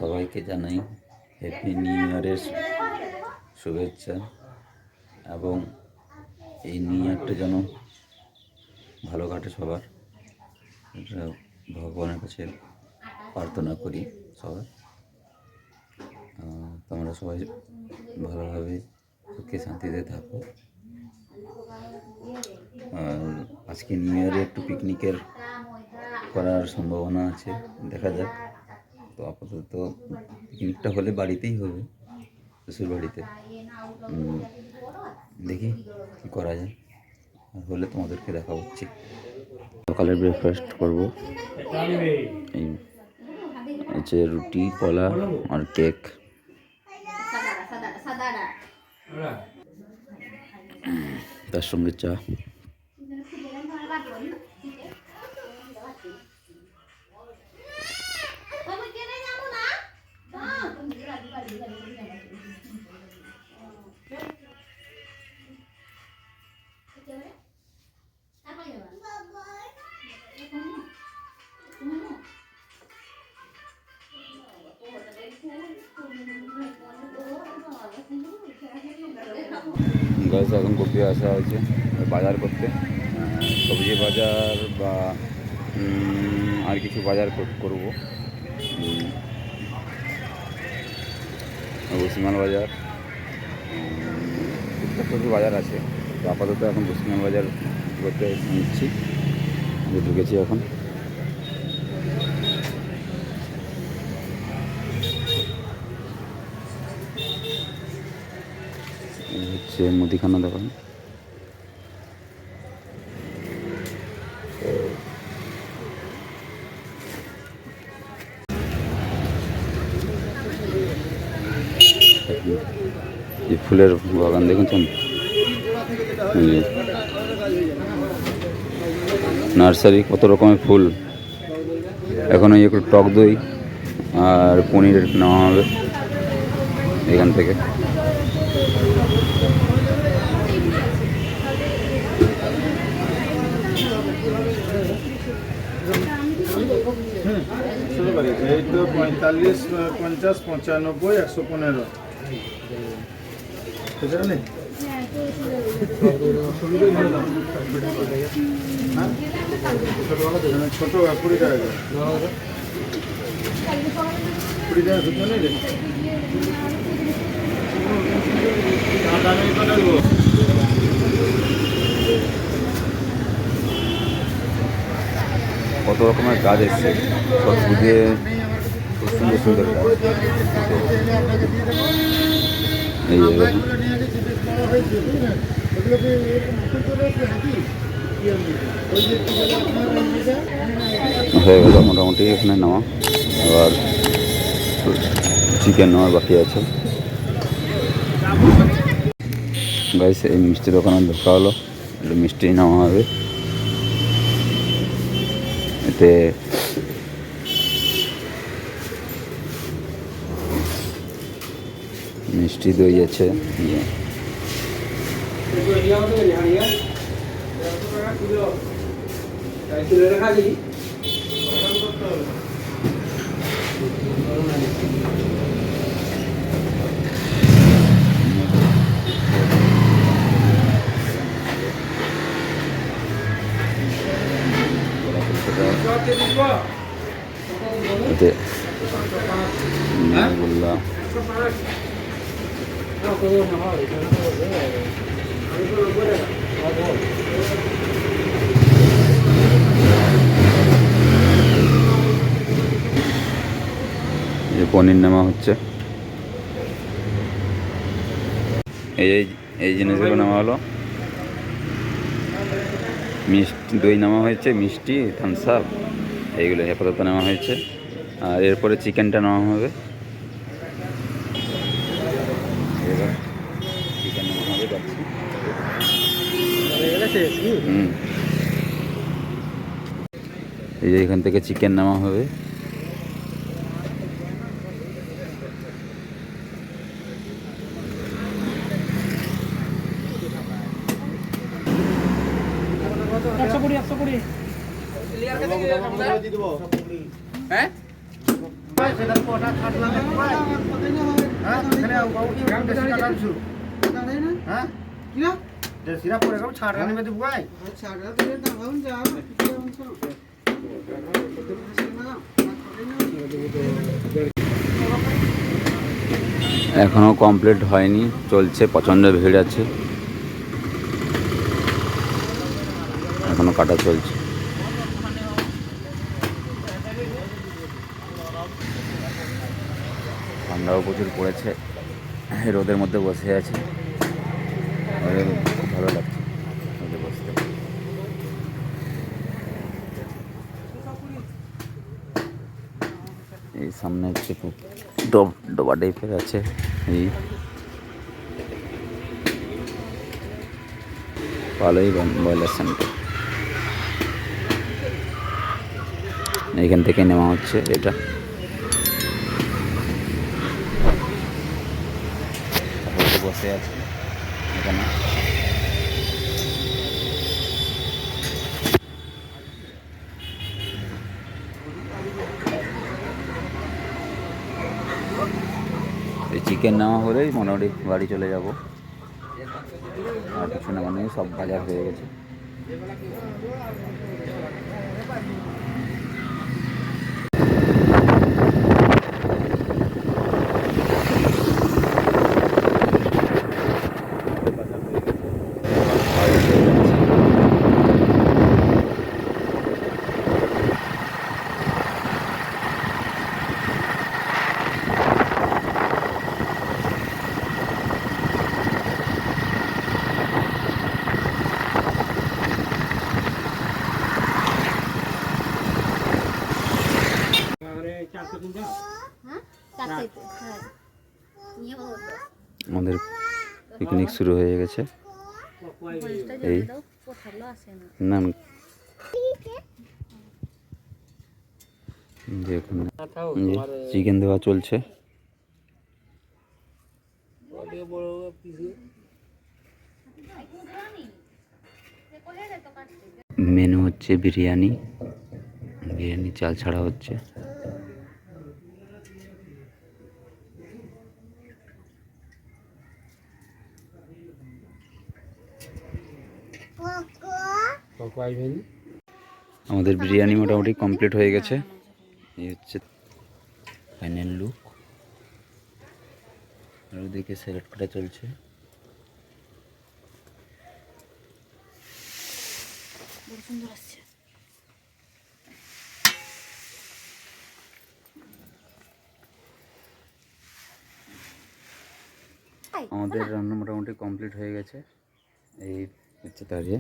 সবাইকে জানাই happy new ইয়ারের শুভেচ্ছা এবং এই নিউ ইয়ারটা যেন ভালো কাটে সবার, এটা ভগবানের কাছে প্রার্থনা করি সবাই। তোমরা সবাই ভালোভাবে সুখে শান্তিতে থাকো। আর আজকে নিউ ইয়ারে একটু পিকনিকের করার সম্ভাবনা আছে, দেখা যাক। তো আপাতত পিকনিকটা হলে বাড়িতেই হবে, শ্বশুর বাড়িতে। দেখি কী করা যায়, আর হলে তোমাদেরকে দেখা হচ্ছে। সকালের ব্রেকফাস্ট করবো, এই হচ্ছে রুটি, কলা আর কেক। তার সঙ্গে চা। গাছ এখন কপি আসা হয়েছে বাজার করতে, সবজি বাজার বা আর কিছু বাজার করবো। বসিমাল বাজার, টুকটাক কিছু বাজার আছে। তো আপাতত এখন বসিমাল বাজার করতে নিচ্ছি, ঢুকেছি এখন। হচ্ছে মুদিখানা দোকান। এই ফুলের বাগান দেখেছেন, নার্সারি, কত রকমের ফুল। এখন ওই একটু টক দই আর পনির নেওয়া হবে এখান থেকে। এই তো 45, 50, 95, 115 ছোট 20 টাকা, 20 টাকা শুধু নেই রে। কত রকমের গাছ এসছে, সব বুঝে খুব সুন্দর সুন্দর গাছ। এই হয়ে গেল মোটামুটি এখানে নেওয়া, আবার চিকেন নেওয়ার বাকি আছে। গাইস, এই মিষ্টি দোকানে ঢোকা হলো, একটু মিষ্টি নেওয়া হবে। এতে মিষ্টি দই আছে, বললাম পনির নেওয়া হচ্ছে। এই জিনিসগুলো নেওয়া হলো, মিষ্টি দই নেওয়া হয়েছে, মিষ্টি, থামস আপ, এইগুলো আপাতত নেওয়া হয়েছে। আর এরপরে চিকেনটা নেওয়া হবে, চিকেন নেওয়া হবে, যাচ্ছি। এই যে এখান থেকে চিকেন নেওয়া হবে। এখনো কমপ্লিট হয়নি, চলছে, প্রচণ্ড ভিড় আছে, এখনো কাটা চলছে। ঠান্ডাও প্রচুর পড়েছে, রোদের মধ্যে বসে আছে, খুব ভালো লাগছে রোদে বসতে। এই সামনে হচ্ছে ডোবা টাইপের আছে, এই ভালোই বয়লার সেন্টার। এইখান থেকে নেওয়া হচ্ছে এটা। বসে আছে এখানে। এই চিকেন নেওয়া হলেই মোটামুটি বাড়ি চলে যাব, আর কিছু না, মানে সব বাজার হয়ে গেছে। আমাদের পিকনিক শুরু হয়ে গেছে। এই না দেখুন, চিকেন দেওয়া চলছে। মেনু হচ্ছে বিরিয়ানি, চাল ছাড়া হচ্ছে। আমাদের বিরিয়ানি মোটামুটি কমপ্লিট হয়ে গেছে। এই হচ্ছে ফাইনাল লুক। আর ওদিকে স্যালাড কাটা চলছে। আমাদের রান্না মোটামুটি কমপ্লিট হয়ে গেছে। এই হচ্ছে দাঁড়িয়ে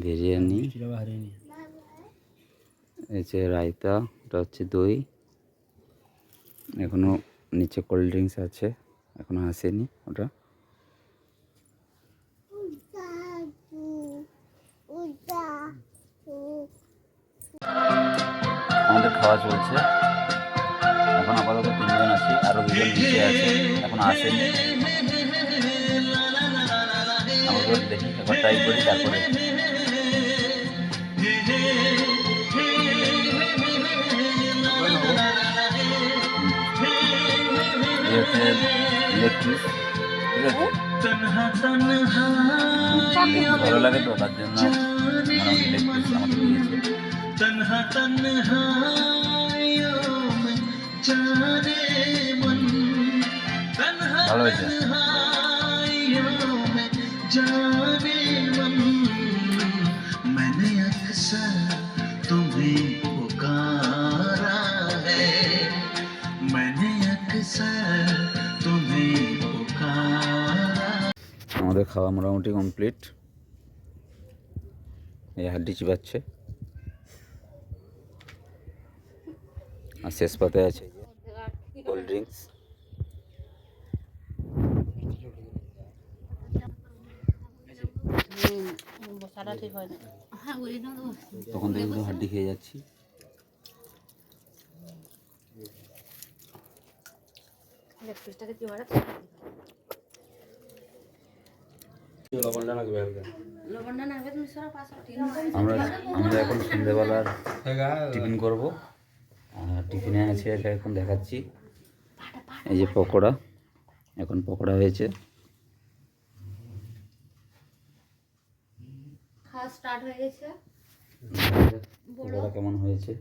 বিরিয়ানি, এই যে রায়তা, ওটা হচ্ছে দই, এখনো নিচে কোল্ড ড্রিঙ্কস আছে, এখনো আসেনি ওটা। আমাদের খাওয়া চলছে, এখন আপাতত 3 জন আছি, আরো 2 জন নিচে আছে, এখন আসেনি। আমরা দেখি, একবার ট্রাই করি, তারপরে লেগ পিস, ঠিক আছে, ভালো লাগে তো, তার জন্য মোটামুটি লেগ পিস আমাকে দিয়েছে। ভালো হয়েছে। আমাদের খাওয়া মোটামুটি কমপ্লিট। এই হাড্ডি চিবাচ্ছে, আর শেষ পাতে আছে কোল্ড ড্রিঙ্কস। তখন থেকে তো হাড্ডি খেয়ে যাচ্ছি। আমরা আমরা এখন সন্ধ্যেবেলার টিফিন করব। টিফিনে আছে এটা এখন দেখাচ্ছি। এই যে পকোড়া, এখন পকোড়া হয়েছে। খাওয়া স্টার্ট হয়ে গেছে। পকোড়া কেমন হয়েছে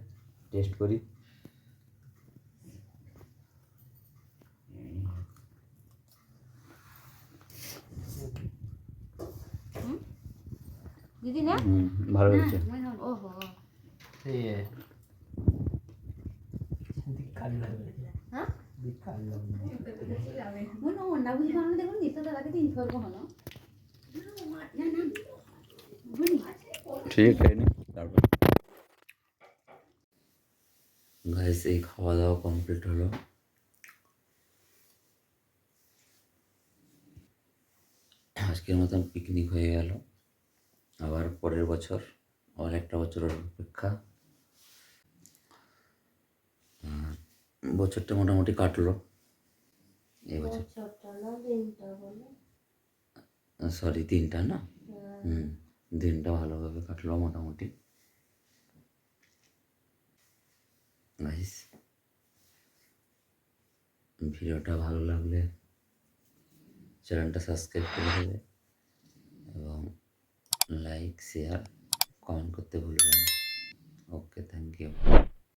টেস্ট করি। দিদি না ভালো হয়েছে। ওহো হ্যাঁ মনে না বুঝি বাংলা দেখুন নিতে দাদাকে দিন করবো হলো ঠিক আছে তারপর গাইস এই খাওয়া দাওয়া কমপ্লিট হলো। আজকের মতন পিকনিক হয়ে গেল। আবার পরের বছর আবার একটা বছরের অপেক্ষা। বছরটা মোটামুটি কাটলো এই বছর। সরি 3টা না, দিনটা ভালোভাবে কাটলো মোটামুটি। গাইস ভিডিওটা ভালো লাগলে চ্যানেলটা সাবস্ক্রাইব করে দেবে এবং লাইক শেয়ার কমেন্ট করতে ভুলবেন না। ওকে, থ্যাংক ইউ।